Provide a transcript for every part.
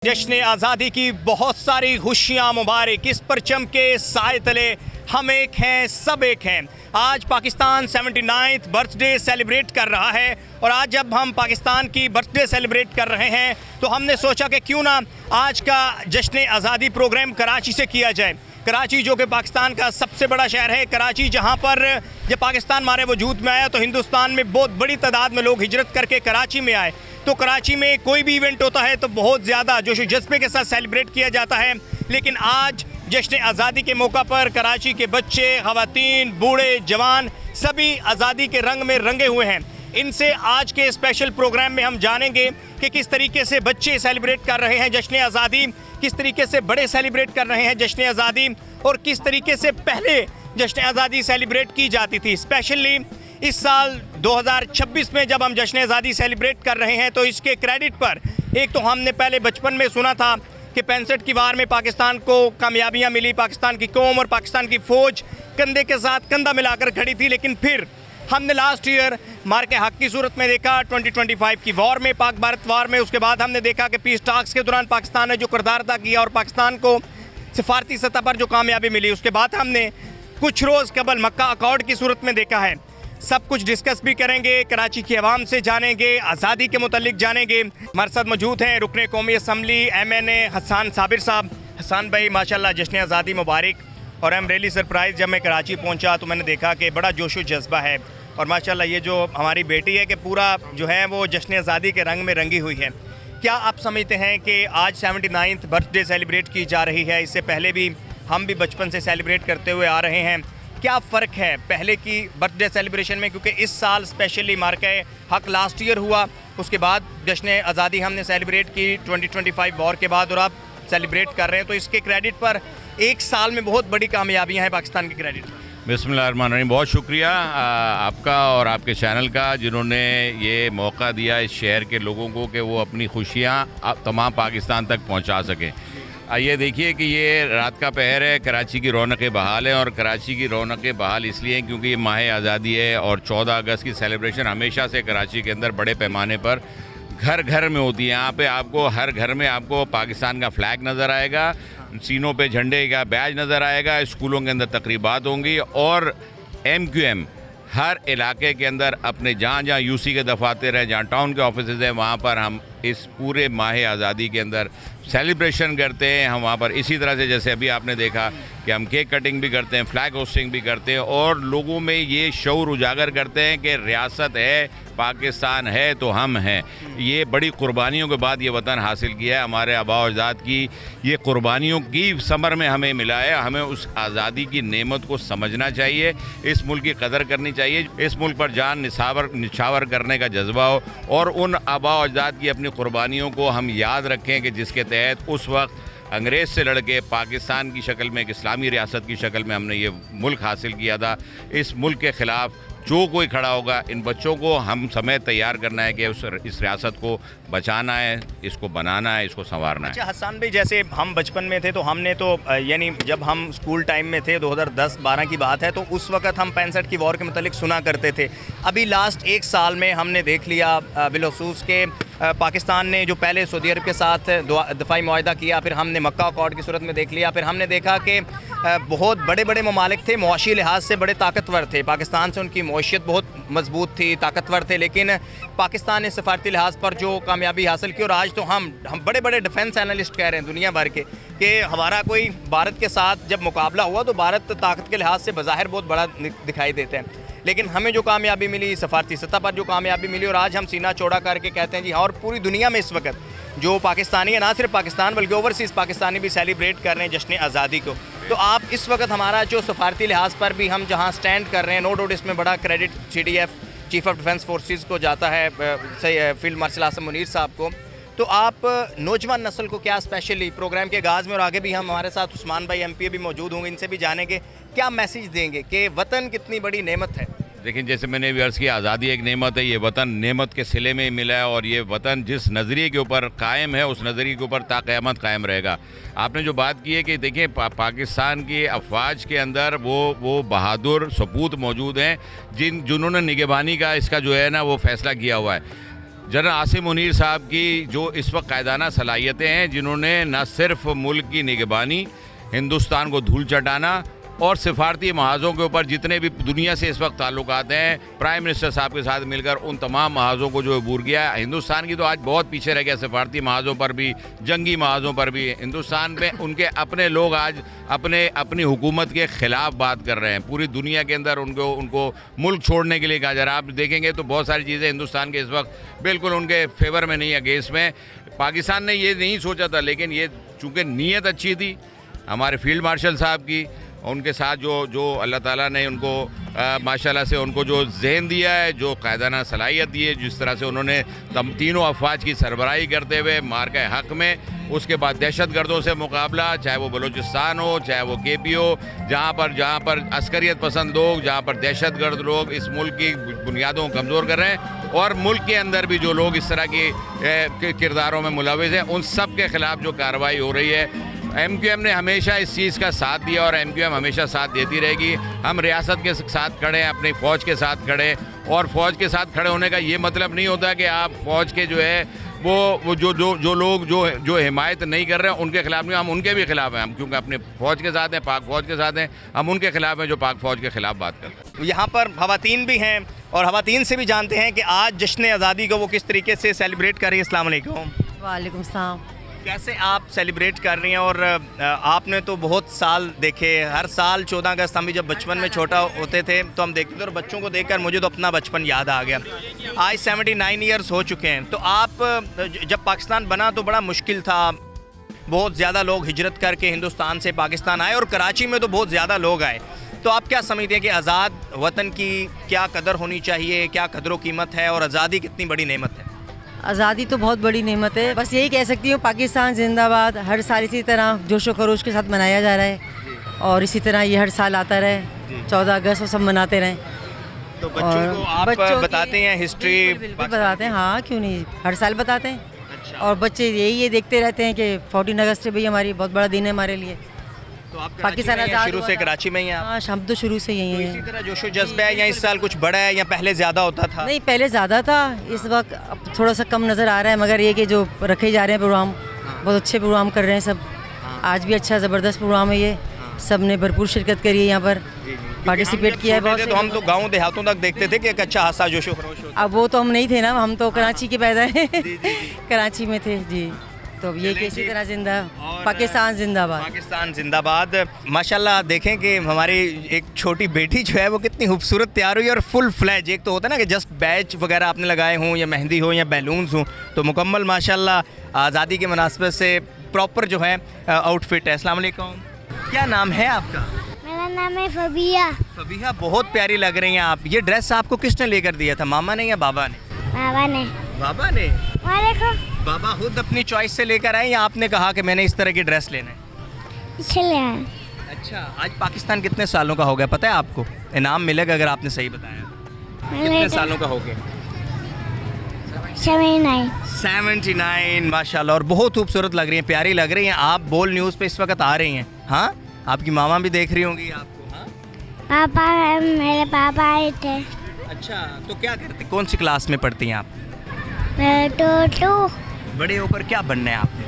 जश्न आज़ादी की बहुत सारी खुशियाँ मुबारक। इस परचम के साए तले हम एक हैं, सब एक हैं। आज पाकिस्तान 79th बर्थडे सेलिब्रेट कर रहा है और आज जब हम पाकिस्तान की बर्थडे सेलिब्रेट कर रहे हैं तो हमने सोचा कि क्यों ना आज का जश्न आज़ादी प्रोग्राम कराची से किया जाए। कराची जो कि पाकिस्तान का सबसे बड़ा शहर है, कराची जहां पर जब पाकिस्तान हमारे वजूद में आया तो हिंदुस्तान में बहुत बड़ी तादाद में लोग हिजरत करके कराची में आए। तो कराची में कोई भी इवेंट होता है तो बहुत ज़्यादा जोश जज्बे के साथ सेलिब्रेट किया जाता है। लेकिन आज जश्न आज़ादी के मौका पर कराची के बच्चे, ख़वातीन, बूढ़े, जवान सभी आज़ादी के रंग में रंगे हुए हैं। इनसे आज के स्पेशल प्रोग्राम में हम जानेंगे कि किस तरीके से बच्चे सेलिब्रेट कर रहे हैं जश्न आज़ादी, किस तरीके से बड़े सेलिब्रेट कर रहे हैं जश्न आज़ादी और किस तरीके से पहले जश्न आज़ादी सेलिब्रेट की जाती थी। स्पेशली इस साल 2026 में जब हम जश्न आज़ादी सेलिब्रेट कर रहे हैं तो इसके क्रेडिट पर एक तो हमने पहले बचपन में सुना था कि 65 की वार में पाकिस्तान को कामयाबियाँ मिली, पाकिस्तान की कौम और पाकिस्तान की फ़ौज कंधे के साथ कंधा मिलाकर खड़ी थी। लेकिन फिर हमने लास्ट ईयर मार के हक की सूरत में देखा 2025 की वॉर में, पाक भारत वॉर में। उसके बाद हमने देखा कि पीस टॉक्स के दौरान पाकिस्तान ने जो किरदार अदा किया और पाकिस्तान को सिफारती सतह पर जो कामयाबी मिली। उसके बाद हमने कुछ रोज़ कबल मक्का अकॉर्ड की सूरत में देखा है। सब कुछ डिस्कस भी करेंगे, कराची की आवाम से जानेंगे, आज़ादी के मुतल्लिक जानेंगे। हमारे साथ मौजूद हैं रुकने कौमी असम्बली MNA हसन साबिर साहब। हसन भाई माशाल्लाह जश्न आज़ादी मुबारक। और आई एम रियली सरप्राइज, जब मैं कराची पहुंचा तो मैंने देखा कि बड़ा जोश व जज्बा है और माशाल्लाह ये जो हमारी बेटी है कि पूरा जो है वो जश्न आज़ादी के रंग में रंगी हुई है। क्या आप समझते हैं कि आज 79th बर्थडे सेलिब्रेट की जा रही है? इससे पहले भी हम भी बचपन से सेलिब्रेट करते हुए आ रहे हैं। क्या फ़र्क है पहले की बर्थडे सेलिब्रेशन में? क्योंकि इस साल स्पेशली मार्के हक लास्ट ईयर हुआ, उसके बाद जश्न आज़ादी हमने सेलिब्रेट की 2025 वॉर के बाद और आप सेलिब्रेट कर रहे हैं। तो इसके क्रेडिट पर एक साल में बहुत बड़ी कामयाबियाँ हैं पाकिस्तान के क्रेडिट। बिस्मिल्लाहिर्रहमानिर्रहीम। बहुत शुक्रिया आपका और आपके चैनल का जिन्होंने ये मौका दिया इस शहर के लोगों को कि वो अपनी खुशियाँ तमाम पाकिस्तान तक पहुँचा सकें। ये देखिए कि ये रात का पहर है, कराची की रौनकें बहाल हैं और कराची की रौनकें बहाल इसलिए हैं क्योंकि ये माह आज़ादी है और 14 अगस्त की सेलिब्रेशन हमेशा से कराची के अंदर बड़े पैमाने पर घर घर में होती है। यहाँ पे आपको हर घर में आपको पाकिस्तान का फ्लैग नज़र आएगा, सीनों पे झंडे का बैज नज़र आएगा, स्कूलों के अंदर तकरीबात होंगी और MQM हर इलाके के अंदर अपने जहाँ जहाँ UC के दफातर हैं, जहाँ टाउन के ऑफिस हैं, वहाँ पर हम इस पूरे माह आज़ादी के अंदर सेलिब्रेशन करते हैं। हम वहाँ पर इसी तरह से जैसे अभी आपने देखा कि हम केक कटिंग भी करते हैं, फ्लैग होस्टिंग भी करते हैं और लोगों में ये शऊर उजागर करते हैं कि रियासत है, पाकिस्तान है तो हम हैं। ये बड़ी कुर्बानियों के बाद ये वतन हासिल किया है। हमारे आबा अजदाद की ये कुर्बानियों की समर में हमें मिला है। हमें उस आज़ादी की नेमत को समझना चाहिए, इस मुल्क की कदर करनी चाहिए, इस मुल्क पर जान निछावर करने का जज्बा हो और उन आबा अजदाद की अपनी कुर्बानियों को हम याद रखें कि जिसके तहत उस वक्त अंग्रेज़ से लड़के पाकिस्तान की शक्ल में, एक इस्लामी रियासत की शक्ल में हमने ये मुल्क हासिल किया था। इस मुल्क के ख़िलाफ़ जो कोई खड़ा होगा, इन बच्चों को हम समय तैयार करना है कि इस रियासत को बचाना है, इसको बनाना है, इसको संवारना है। अच्छा हसन भाई, जैसे हम बचपन में थे तो हमने तो यानी जब हम स्कूल टाइम में थे 2010-12 की बात है तो उस वक्त हम 65 की वॉर के मतलब सुना करते थे। अभी लास्ट एक साल में हमने देख लिया बिलखसूस के पाकिस्तान ने जो पहले सऊदी अरब के साथ दफ़ाई मुआहदा किया, फिर हमने मक्का अकॉर्ड की सूरत में देख लिया, फिर हमने देखा कि बहुत बड़े बड़े ममालिक थे, मुआशी लिहाज से बड़े ताकतवर थे, पाकिस्तान से उनकी मईशत बहुत मजबूत थी, ताकतवर थे। लेकिन पाकिस्तान ने सफारती लिहाज पर जो कामयाबी हासिल की और आज तो हम बड़े बड़े डिफेंस एनालिस्ट कह रहे हैं दुनिया भर के कि हमारा कोई भारत के साथ जब मुकाबला हुआ तो भारत ताकत के लिहाज से बज़ाहिर बहुत बड़ा दिखाई देते हैं। लेकिन हमें जो कामयाबी मिली, सफारती सतह पर जो कामयाबी मिली और आज हम सीना चौड़ा करके कहते हैं जी हाँ। और पूरी दुनिया में इस वक्त जो पाकिस्तानी है, ना सिर्फ पाकिस्तान बल्कि ओवरसीज़ पाकिस्तानी भी सेलिब्रेट कर रहे हैं जश्न आज़ादी को। तो आप इस वक्त हमारा जो सफारती लिहाज पर भी हम जहाँ स्टैंड कर रहे हैं, नो डाउट इसमें बड़ा credit CDF chief of defence forces को जाता है, फील्ड मार्शल आसम मुनीर साहब को। तो आप नौजवान नस्ल को क्या स्पेशली प्रोग्राम के आगाज़ में और आगे भी हम हमारे साथ उस्मान भाई MP भी मौजूद होंगे, इनसे भी जानेंगे क्या मैसेज देंगे कि वतन कितनी बड़ी नेमत है? देखिए, जैसे मैंने भी अर्ज़ किया, आज़ादी एक नेमत है। ये वतन नेमत के सिले में मिला है और ये वतन जिस नज़रिए के ऊपर कायम है उस नज़रिए के ऊपर ताक़यामत कायम रहेगा। आपने जो बात की है कि देखिए पाकिस्तान की अफवाज के अंदर वो बहादुर सपूत मौजूद हैं जिन्होंने निगहबानी का इसका जो है ना वो फ़ैसला किया हुआ है। जनरल आसिम मुनीर साहब की जो इस वक्त कायदाना सलाहियतें हैं, जिन्होंने न सिर्फ मुल्क की निगरानी, हिंदुस्तान को धूल चटाना और सिफारती महाज़ों के ऊपर जितने भी दुनिया से इस वक्त ताल्लुकात हैं, प्राइम मिनिस्टर साहब के साथ मिलकर उन तमाम महाज़ों को जो अबूर किया है। हिंदुस्तान की तो आज बहुत पीछे रह गया, सिफारती महाज़ों पर भी, जंगी महाज़ों पर भी। हिंदुस्तान में उनके अपने लोग आज अपनी हुकूमत के ख़िलाफ़ बात कर रहे हैं। पूरी दुनिया के अंदर उनको मुल्क छोड़ने के लिए कहा जा रहा है। आप देखेंगे तो बहुत सारी चीज़ें हिंदुस्तान के इस वक्त बिल्कुल उनके फेवर में नहीं, अगेंस्ट में। पाकिस्तान ने ये नहीं सोचा था, लेकिन ये चूँकि नीयत अच्छी थी हमारे फील्ड मार्शल साहब की, उनके साथ जो अल्लाह ताला ने उनको माशाल्लाह से उनको जो जहन दिया है, जो कायदाना सलाहियत दी है, जिस तरह से उन्होंने तीनों अफवाज की सरबराही करते हुए मार्का हक़ में, उसके बाद दहशत गर्दों से मुकाबला, चाहे वो बलूचिस्तान हो, चाहे वो KP हो, जहाँ पर अस्करियत पसंद लोग, जहाँ पर दहशत गर्द लोग इस मुल्क की बुनियादों को कमज़ोर कर रहे हैं, और मुल्क के अंदर भी जो लोग इस तरह के किरदारों में मुलविस हैं, उन सब के ख़िलाफ़ जो कार्रवाई हो रही है, MQM ने हमेशा इस चीज़ का साथ दिया और MQM हमेशा साथ देती रहेगी। हम रियासत के साथ खड़े हैं, अपनी फ़ौज के साथ खड़े, और फ़ौज के साथ खड़े होने का ये मतलब नहीं होता कि आप फ़ौज के जो है वो जो लोग जो हिमायत नहीं कर रहे हैं उनके खिलाफ नहीं, हम उनके भी खिलाफ हैं। हम क्योंकि अपने फ़ौज के साथ हैं, पाक फ़ौज के साथ हैं, हम उनके खिलाफ हैं जो पाक फ़ौज के खिलाफ बात करते हैं। यहाँ पर ख़वातीन भी हैं और ख़वातीन से भी जानते हैं कि आज जश्न आज़ादी को वो किस तरीके से सेलिब्रेट कर रही है। अस्सलाम वालेकुम। वालेकुम सलाम। कैसे आप सेलिब्रेट कर रही हैं? और आपने तो बहुत साल देखे, हर साल 14 अगस्त हम भी जब बचपन में छोटा होते थे तो हम देखते थे, और बच्चों को देखकर मुझे तो अपना बचपन याद आ गया। आज 79 ईयर्स हो चुके हैं। तो आप जब पाकिस्तान बना तो बड़ा मुश्किल था, बहुत ज़्यादा लोग हिजरत करके हिंदुस्तान से पाकिस्तान आए, और कराची में तो बहुत ज़्यादा लोग आए। तो आप क्या समझते हैं कि आज़ाद वतन की क्या कदर होनी चाहिए, क्या कदर व कीमत है, और आज़ादी कितनी बड़ी नेमत है? आज़ादी तो बहुत बड़ी नेमत है। बस यही कह सकती हूँ, पाकिस्तान जिंदाबाद। हर साल इसी तरह जोशो खरोश के साथ मनाया जा रहा है, और इसी तरह ये हर साल आता रहे। 14 अगस्त वो सब मनाते रहें। तो बच्चों को आप बताते हैं हिस्ट्री? बिल्कुल बताते हैं, हाँ क्यों नहीं, हर साल बताते हैं। अच्छा। और बच्चे ये देखते रहते हैं कि 14 अगस्त भी हमारी बहुत बड़ा दिन है हमारे लिए। तो आप पाकिस्तान आज़ाद शुरू से कराची में ही हैं? हाँ, हम तो शुरू से यही तो हैं। इसी तरह जोशो जज्बा है, या इस साल कुछ बड़ा है, या पहले ज़्यादा होता था? नहीं, पहले ज़्यादा था, इस वक्त अब थोड़ा सा कम नज़र आ रहा है। मगर ये कि जो रखे जा रहे हैं प्रोग्राम, बहुत अच्छे प्रोग्राम कर रहे हैं सब। आज भी अच्छा ज़बरदस्त प्रोग्राम है ये, सब ने भरपूर शिरकत करी है, यहाँ पर पार्टिसिपेट किया है बहुत। तो हम तो गाँव देहातों तक देखते थे कि एक अच्छा हादसा जोशो खरोश होता। अब वो तो हम नहीं थे ना, हम तो कराची के पैदा हैं, कराची में थे जी। तो ये कि इसी तरह जिंदा, पाकिस्तान जिंदाबाद। पाकिस्तान जिंदाबाद। माशाल्लाह देखें कि हमारी एक छोटी बेटी जो है वो कितनी खूबसूरत तैयार हुई, और फुल फ्लैज। एक तो होता है ना कि जस्ट बैच वगैरह आपने लगाए हों, या मेहंदी हो, या बैलून्स हों, तो मुकम्मल माशाल्लाह आज़ादी के मुनासिबत से प्रॉपर जो है आउटफिट है। अस्सलाम वालेकुम। क्या नाम है आपका? मेरा नाम है फबिया। फबिया, बहुत प्यारी लग रही हैं आप। ये ड्रेस आपको किसने लेकर दिया था, मामा ने या बाबा ने? बाबा ने। बाबा ने? वालेकुम। बाबा खुद अपनी चॉइस से लेकर आए, या आपने कहा कि मैंने इस तरह की ड्रेस लेना है? इसलिए आए। अच्छा, आज पाकिस्तान कितने सालों का हो गया पता है आपको? इनाम मिलेगा अगर आपने सही बताया। कितने सालों का हो गया? 79 माशाल्लाह। और बहुत खूबसूरत लग रही हैं, प्यारी लग रही हैं आप। बोल न्यूज़ पे इस वक्त आ रही हैं। हाँ, आपकी मामा भी देख रही होंगी आपको? हाँ, पापा, मेरे पापा आए थे। अच्छा, तो क्या करते, कौन सी क्लास में पढ़ती हैं आप? टू। बड़े होकर क्या बनना है आपने?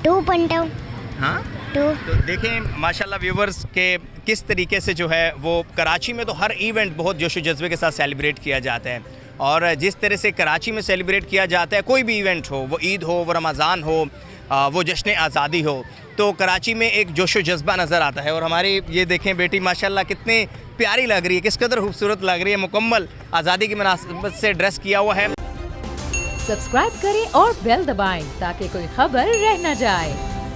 2 बनता हूँ। हाँ, 2। तो देखें माशाल्लाह व्यूवर्स के किस तरीके से जो है वो कराची में तो हर इवेंट बहुत जोशो जज्बे के साथ सेलिब्रेट किया जाता है, और जिस तरह से कराची में सेलिब्रेट किया जाता है, कोई भी इवेंट हो, वो ईद हो, वो रमज़ान हो, वो जश्न आज़ादी हो, तो कराची में एक जोशो जज्बा नज़र आता है। और हमारी ये देखें बेटी माशाल्लाह कितनी प्यारी लग रही है, किस कदर खूबसूरत लग रही है, मुकम्मल आज़ादी की मुनासिबत से ड्रेस किया हुआ है। सब्सक्राइब करें और बेल दबाएं ताकि कोई खबर रह न जाए।